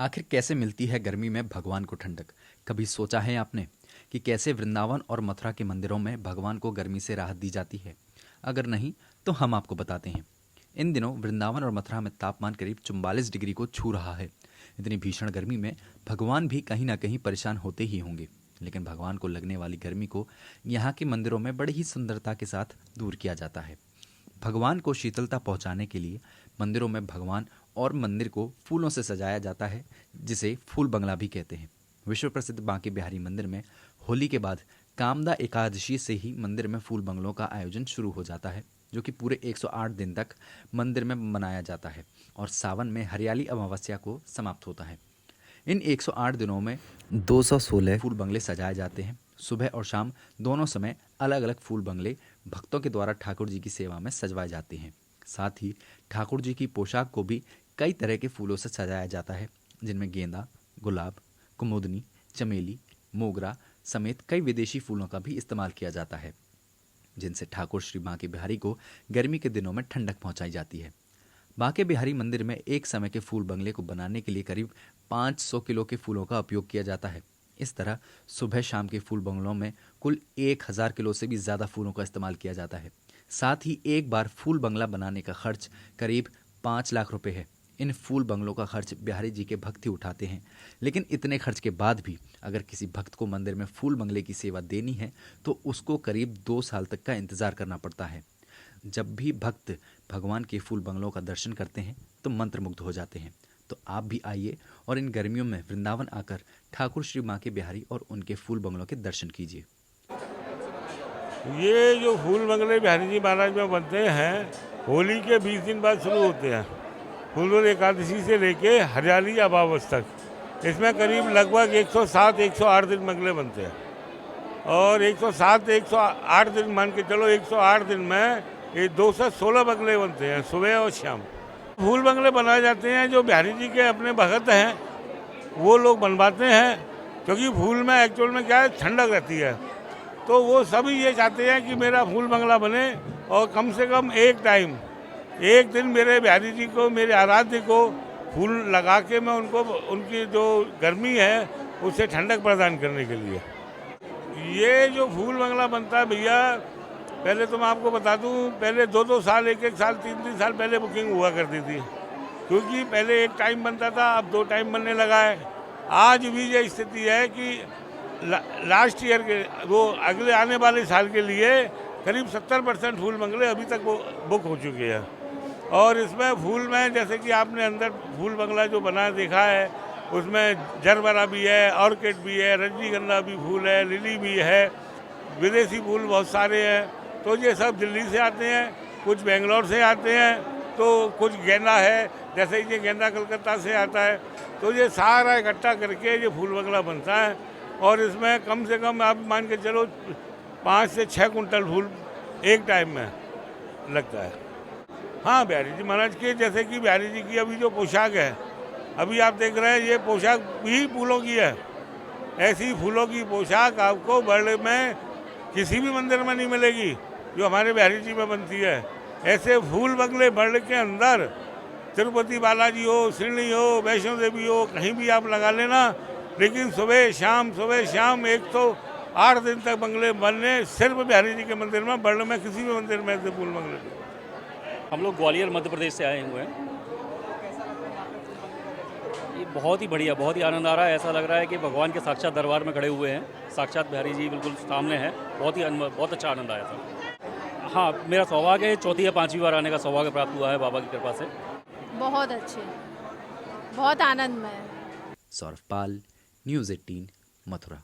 आखिर कैसे मिलती है गर्मी में भगवान को ठंडक? कभी सोचा है आपने कि कैसे वृंदावन और मथुरा के मंदिरों में भगवान को गर्मी से राहत दी जाती है? अगर नहीं तो हम आपको बताते हैं। इन दिनों वृंदावन और मथुरा में तापमान करीब 44 डिग्री को छू रहा है। इतनी भीषण गर्मी में भगवान भी कहीं ना कहीं परेशान होते ही होंगे, लेकिन भगवान को लगने वाली गर्मी को यहाँ के मंदिरों में बड़ी ही सुंदरता के साथ दूर किया जाता है। भगवान को शीतलता पहुंचाने के लिए मंदिरों में भगवान और मंदिर को फूलों से सजाया जाता है, जिसे फूल बंगला भी कहते हैं। विश्व प्रसिद्ध बांके बिहारी मंदिर में होली के बाद कामदा एकादशी से ही मंदिर में फूल बंगलों का आयोजन शुरू हो जाता है, जो कि पूरे 108 दिन तक मंदिर में मनाया जाता है और सावन में हरियाली अमावस्या को समाप्त होता है। इन 108 दिनों में 216 फूल बंगले सजाए जाते हैं। सुबह और शाम दोनों समय अलग अलग फूल बंगले भक्तों के द्वारा ठाकुर जी की सेवा में सजवाए जाते हैं। साथ ही ठाकुर जी की पोशाक को भी कई तरह के फूलों से सजाया जाता है, जिनमें गेंदा, गुलाब, कुमुदनी, चमेली, मोगरा समेत कई विदेशी फूलों का भी इस्तेमाल किया जाता है, जिनसे ठाकुर श्री बांके बिहारी को गर्मी के दिनों में ठंडक पहुंचाई जाती है। बांके बिहारी मंदिर में एक समय के फूल बंगले को बनाने के लिए करीब 500 किलो के फूलों का उपयोग किया जाता है। इस तरह सुबह शाम के फूल बंगलों में कुल 1000 किलो से भी ज़्यादा फूलों का इस्तेमाल किया जाता है। साथ ही एक बार फूल बंगला बनाने का खर्च करीब 5 लाख रुपए है। इन फूल बंगलों का खर्च बिहारी जी के भक्त ही उठाते हैं, लेकिन इतने खर्च के बाद भी अगर किसी भक्त को मंदिर में फूल बंगले की सेवा देनी है तो उसको करीब 2 साल तक का इंतजार करना पड़ता है। जब भी भक्त भगवान के फूल बंगलों का दर्शन करते हैं तो मंत्रमुग्ध हो जाते हैं। तो आप भी आइए और इन गर्मियों में वृंदावन आकर ठाकुर श्री बांके बिहारी और उनके फूल बंगलों के दर्शन कीजिए। ये जो फूल बंगले बिहारी जी महाराज में बनते हैं, होली के 20 दिन बाद शुरू होते हैं। फूल एकादशी से लेके हरियाली अमावस तक इसमें करीब लगभग 107-108 दिन बंगले बनते हैं। और 107-108 दिन मान के चलो, 108 दिन में ये 216 बंगले बनते हैं सुबह और शाम। फूल बंगले बनाए जाते हैं जो बिहारी जी के अपने भगत हैं वो लोग बनवाते हैं, क्योंकि फूल में एक्चुअल में क्या है, ठंडक रहती है। तो वो सभी ये चाहते हैं कि मेरा फूल बंगला बने और कम से कम एक दिन मेरे बिहारी जी को, मेरे आराध्य को फूल लगा के मैं उनको उनकी जो गर्मी है उससे ठंडक प्रदान करने के लिए ये जो फूल बंगला बनता है भैया, पहले तो मैं आपको बता दूं, पहले 2-2 साल, 1-1 साल, 3-3 साल पहले बुकिंग हुआ करती थी, क्योंकि पहले एक टाइम बनता था, अब 2 टाइम बनने लगा है। आज भी ये स्थिति है कि लास्ट ईयर के वो अगले आने वाले साल के लिए करीब 70% फूल बंगले अभी तक वो बुक हो चुके हैं। और इसमें फूल में जैसे कि आपने अंदर फूल बंगला जो बना देखा है, उसमें जरबरा भी है, ऑर्किड भी है, रजनीगंधा भी फूल है, लिली भी है, विदेशी फूल बहुत सारे हैं। तो ये सब दिल्ली से आते हैं, कुछ बेंगलोर से आते हैं, तो कुछ गेंदा है, जैसे ये गेंदा कलकत्ता से आता है। तो ये सारा इकट्ठा करके ये फूल बंगला बनता है और इसमें कम से कम आप मान के चलो 5 से 6 कुंटल फूल एक टाइम में लगता है। हाँ, बिहारी जी महाराज के, जैसे कि बिहारी जी की अभी जो पोशाक है, अभी आप देख रहे हैं, ये पोशाक भी फूलों की है। ऐसी फूलों की पोशाक आपको वर्ल्ड में किसी भी मंदिर में नहीं मिलेगी जो हमारे बिहारी जी में बनती है। ऐसे फूल बंगले वर्ल्ड के अंदर तिरुपति बालाजी हो, शिरडी हो, वैष्णो देवी हो, कहीं भी आप लगा लेना, लेकिन सुबह शाम 108 दिन तक बंगले बनने सिर्फ बिहारी जी के मंदिर में, वर्ल्ड में किसी भी मंदिर में ऐसे फूल बंगले। हम लोग ग्वालियर मध्य प्रदेश से आए हुए हैं। ये बहुत ही बढ़िया, बहुत ही आनंद आ रहा है। ऐसा लग रहा है कि भगवान के साक्षात दरबार में खड़े हुए हैं, साक्षात बिहारी जी बिल्कुल सामने हैं। बहुत अच्छा आनंद आया था। हाँ, मेरा सौभाग्य है, 4थी या 5वीं बार आने का सौभाग्य प्राप्त हुआ है बाबा की कृपा से। बहुत अच्छे, बहुत आनंदमय। सौरभ पाल, न्यूज़ 18, मथुरा।